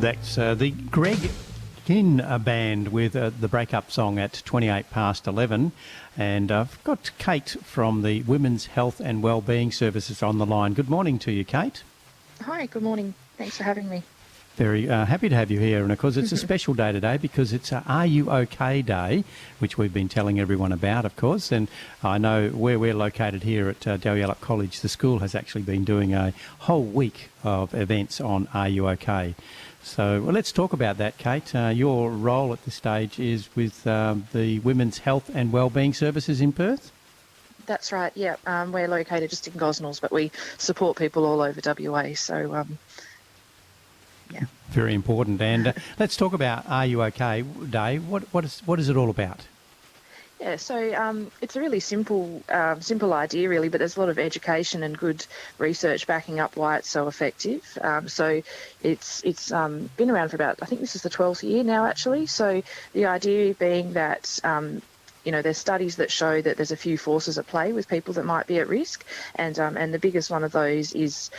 That's the Greg Ginn band with the breakup song at 11:28. And I've got Kate from the Women's Health and Wellbeing Services on the line. Good morning to you, Kate. Hi, good morning. Thanks for having me. Very happy to have you here. And, of course, it's a special day today because it's Are You OK Day, which we've been telling everyone about, of course. And I know where we're located here at Dalyellup College, the school has actually been doing a whole week of events on Are You OK? So let's talk about that, Kate. Your role at this stage is with the Women's Health and Wellbeing Services in Perth? That's right, yeah. We're located just in Gosnells, but we support people all over WA, so... yeah. Very important. And let's talk about Are You OK Day. What is it all about? Yeah, so it's a really simple idea, really, but there's a lot of education and good research backing up why it's so effective. So it's been around for about, I think this is the 12th year now, actually. So the idea being that there's studies that show that there's a few forces at play with people that might be at risk, and the biggest one of those is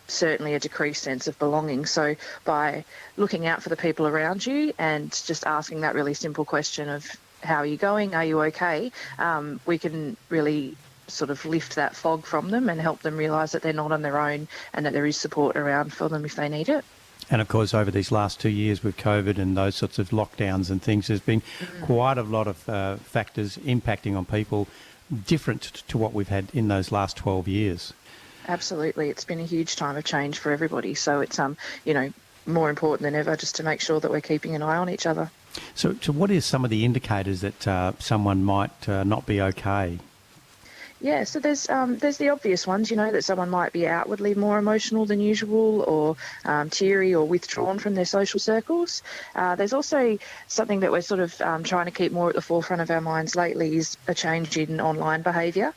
certainly a decreased sense of belonging. So by looking out for the people around you and just asking that really simple question of how are you going, are you okay, we can really sort of lift that fog from them and help them realise that they're not on their own and that there is support around for them if they need it. And, of course, over these last 2 years with COVID and those sorts of lockdowns and things, there's been quite a lot of factors impacting on people different to what we've had in those last 12 years. Absolutely. It's been a huge time of change for everybody. So it's, more important than ever just to make sure that we're keeping an eye on each other. So what is some of the indicators that someone might not be okay? Yeah, so there's the obvious ones, that someone might be outwardly more emotional than usual or teary or withdrawn from their social circles. There's also something that we're sort of trying to keep more at the forefront of our minds lately is a change in online behaviour.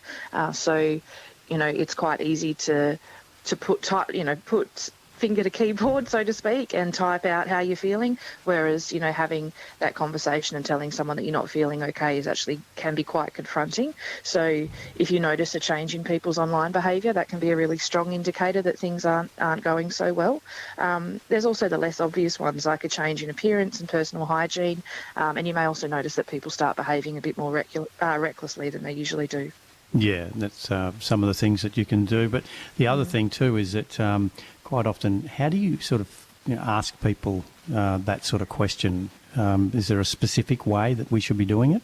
So, it's quite easy to put finger to keyboard, so to speak, and type out how you're feeling, whereas having that conversation and telling someone that you're not feeling okay can be quite confronting. So if you notice a change in people's online behaviour, that can be a really strong indicator that things aren't going so well. There's also the less obvious ones, like a change in appearance and personal hygiene, and you may also notice that people start behaving a bit more recklessly than they usually do. Yeah, that's some of the things that you can do. But the other thing too is that quite often, how do you sort of ask people that sort of question? Is there a specific way that we should be doing it?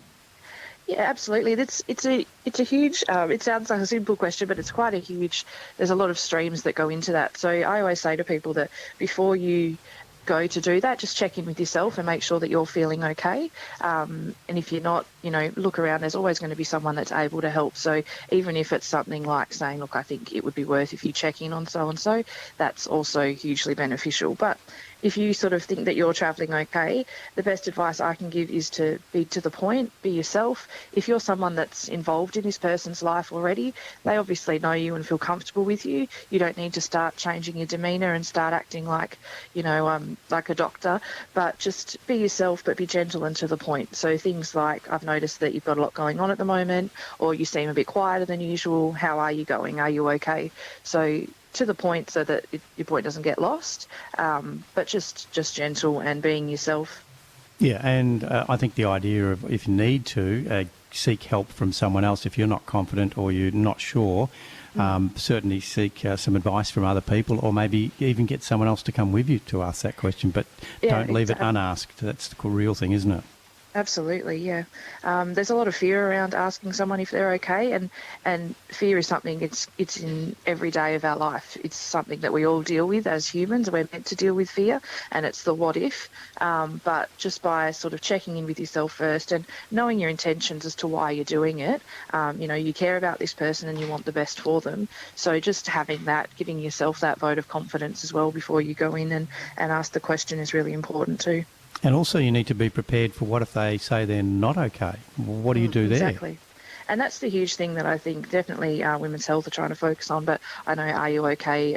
Yeah, absolutely. It's a huge. It sounds like a simple question, but it's quite a huge. There's a lot of streams that go into that. So I always say to people that before you go to do that, just check in with yourself and make sure that you're feeling okay. And if you're not, look around. There's always going to be someone that's able to help. So even if it's something like saying, look, I think it would be worth if you check in on so-and-so, that's also hugely beneficial. But if you sort of think that you're travelling okay, the best advice I can give is to be to the point, be yourself. If you're someone that's involved in this person's life already, they obviously know you and feel comfortable with you. You don't need to start changing your demeanour and start acting like, like a doctor, but just be yourself, but be gentle and to the point. So things like, I've noticed that you've got a lot going on at the moment, or you seem a bit quieter than usual. How are you going? Are you okay? So to the point so that your point doesn't get lost, but just gentle and being yourself. Yeah, and I think the idea of if you need to seek help from someone else, if you're not confident or you're not sure, certainly seek some advice from other people, or maybe even get someone else to come with you to ask that question, but don't leave it unasked. That's the real thing, isn't it? Absolutely, yeah. There's a lot of fear around asking someone if they're okay, and fear is something, it's in every day of our life. It's something that we all deal with as humans. We're meant to deal with fear, and it's the what if. But just by sort of checking in with yourself first and knowing your intentions as to why you're doing it, you care about this person and you want the best for them. So just having that, giving yourself that vote of confidence as well before you go in and ask the question is really important too. And also you need to be prepared for what if they say they're not okay? What do you do there? Exactly. And that's the huge thing that I think definitely Women's Health are trying to focus on, but I know Are You OK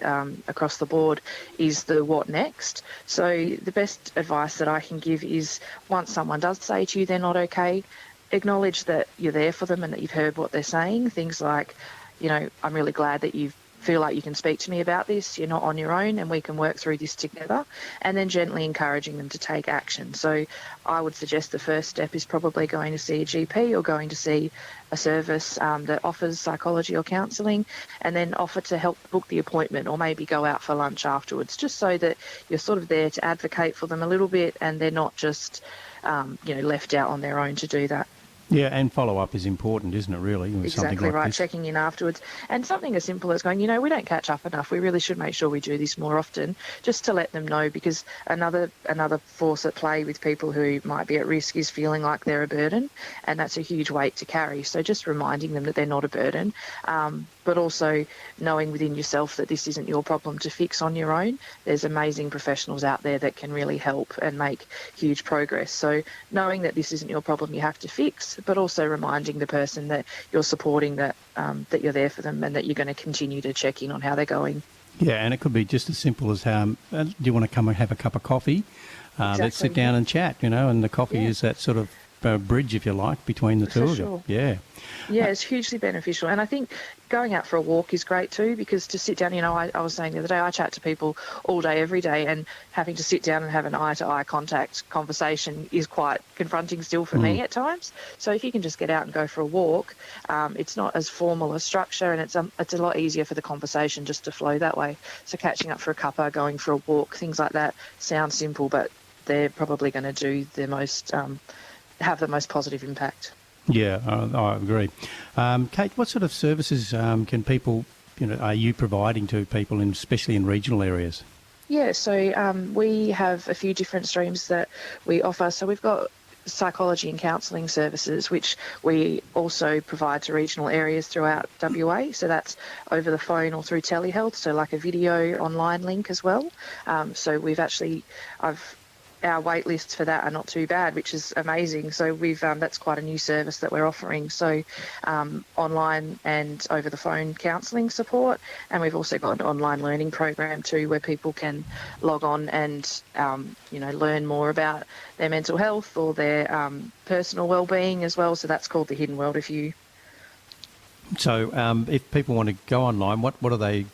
across the board is the what next. So the best advice that I can give is once someone does say to you they're not okay, acknowledge that you're there for them and that you've heard what they're saying. Things like, I'm really glad that you've feel like you can speak to me about this. You're not on your own, and we can work through this together. And then gently encouraging them to take action. So I would suggest the first step is probably going to see a GP or going to see a service that offers psychology or counselling, and then offer to help book the appointment or maybe go out for lunch afterwards, just so that you're sort of there to advocate for them a little bit and they're not just left out on their own to do that. Yeah, and follow-up is important, isn't it, really? With Exactly something like right, this? checking in afterwards. And something as simple as going, we don't catch up enough. We really should make sure we do this more often, just to let them know, because another force at play with people who might be at risk is feeling like they're a burden, and that's a huge weight to carry. So just reminding them that they're not a burden, but also knowing within yourself that this isn't your problem to fix on your own. There's amazing professionals out there that can really help and make huge progress. So knowing that this isn't your problem you have to fix, but also reminding the person that you're supporting, that you're there for them and that you're going to continue to check in on how they're going. Yeah, and it could be just as simple as, do you want to come and have a cup of coffee? Exactly. Let's sit down and chat, and the coffee is that sort of bridge, if you like, between the two of you. Yeah. Yeah, it's hugely beneficial. And I think going out for a walk is great too, because to sit down, I was saying the other day, I chat to people all day, every day, and having to sit down and have an eye-to-eye contact conversation is quite confronting still for me at times. So if you can just get out and go for a walk, it's not as formal a structure, and it's a lot easier for the conversation just to flow that way. So catching up for a cuppa, going for a walk, things like that sound simple, but they're probably going to do the most, have the most positive impact. Yeah, I agree. Kate, what sort of services can people, are you providing to people, especially in regional areas? Yeah, so we have a few different streams that we offer. So we've got psychology and counselling services, which we also provide to regional areas throughout WA. So that's over the phone or through telehealth, so like a video online link as well. So our wait lists for that are not too bad, which is amazing. So that's quite a new service that we're offering. So online and over the phone counselling support, and we've also got an online learning program too, where people can log on and learn more about their mental health or their personal well-being as well. So that's called the Hidden World of You. So if people want to go online, what do they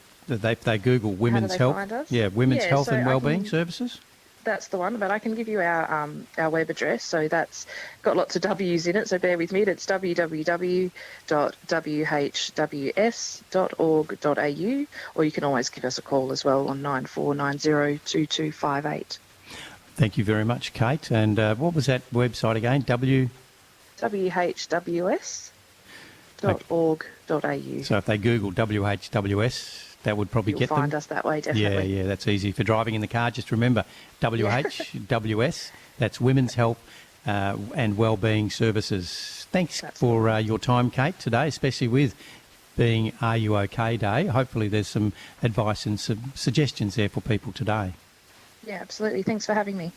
Google women's health? Find us? Women's health so and wellbeing services. That's the one, but I can give you our web address. So that's got lots of W's in it, so bear with me. It's www.whws.org.au, or you can always give us a call as well on 94902258. Thank you very much, Kate. And what was that website again? whws.org.au. So if they Google WHWS, that would probably get them. You'll find us that way, definitely. Yeah, that's easy. For driving in the car, just remember WHWS, that's Women's Health and Wellbeing Services. Thanks for your time, Kate, today, especially with being Are You OK Day. Hopefully there's some advice and some suggestions there for people today. Yeah, absolutely. Thanks for having me.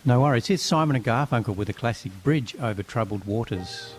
No worries. Here's Simon and Garfunkel with a classic Bridge Over Troubled Waters.